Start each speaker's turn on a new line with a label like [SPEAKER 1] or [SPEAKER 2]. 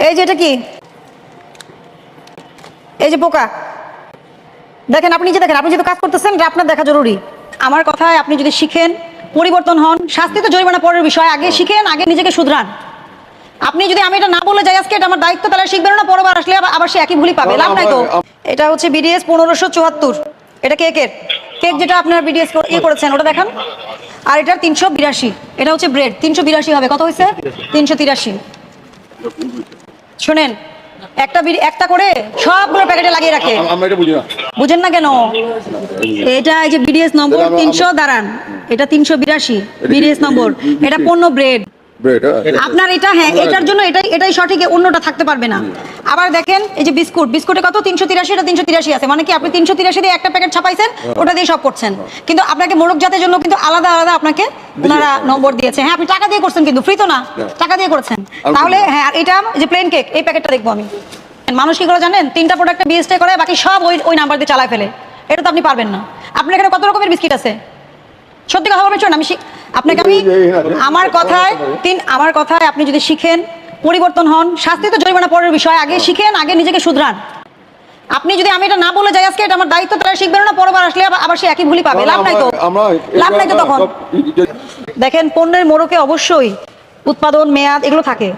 [SPEAKER 1] এই যে এটা কি, এই যে পোকা দেখেন, আপনি যে দেখেন, আপনি যেহেতু কাজ করতেছেন এটা আপনার দেখা জরুরি। আমার কথায় আপনি যদি শিখেন, পরিবর্তন হন, শাস্তি তো জরিমানা পরের বিষয়, আগে শিখেন, আগে নিজেকে শুধরান। আপনি যদি আমি এটা না বলে যাই আজকে এটা আমার দায়িত্ব, তাহলে শিখবেন না, পরবার আসলে আবার সে একই ভুলই পাবে, লাভ নাই তো। এটা হচ্ছে বিডিএস 1574, এটা কেকের কেক, যেটা আপনার বিডিএস করেছেন ওটা দেখান। আর এটার 382, এটা হচ্ছে ব্রেড, 382 হবে, কত হয়েছে? 383। শোনেন, একটা করে সবগুলো প্যাকেটে লাগিয়ে রাখে। বুঝেন না কেন? এটা এই যে বিডিএস নম্বর 300, দাঁড়ান, এটা 382 বিডিএস নম্বর, এটা পণ্য ব্রেড আপনার। এটা হ্যাঁ, এটার জন্য এটাই সঠিক, অন্যটা থাকতে পারবে না। আবার দেখেন এই যে বিস্কুটে কত? 383, এটা 383 আছে, মানে কি আপনি 383 দিয়ে একটা প্যাকেট ছাপাইছেন, ওটা দিয়ে সব করছেন। কিন্তু আপনাকে মোরগ জাতের জন্য কিন্তু আলাদা আলাদা আপনাকে ওনারা নম্বর দিয়েছে। হ্যাঁ, আপনি টাকা দিয়ে করছেন, কিন্তু ফ্রি তো না, টাকা দিয়ে করেছেন। তাহলে হ্যাঁ, আর এটা যে প্লেন কেক, এই প্যাকেটটা দেখবো আমি। মানুষ কি করে জানেন? 3টা প্রোডাক্টে বিএসটি করে, বাকি সব ওই নাম্বার দিয়ে চালায় ফেলে। এটা তো আপনি পারবেন না। আপনার এখানে কত রকমের বিস্কিট আছে? সত্যি কথা বলবেন, আমি আপনাকে আমি আমার কথায় আপনি যদি শিখেন, পরিবর্তন হন, শাস্তি তো জরিমানা পরের বিষয়, আগে শিখেন, আগে নিজেকে শুধরান। আপনি যদি আমি এটা না বলে যাই আজকে এটা আমার দায়িত্ব, তাহলে শিখবেন না, পরবার আসলে আবার সে একই ভুলই পাবে, লাভ নাই তো। লাভ নাই তো তখন। দেখেন, পণ্যের মোড়কে অবশ্যই উৎপাদন মেয়াদ এগুলো থাকে।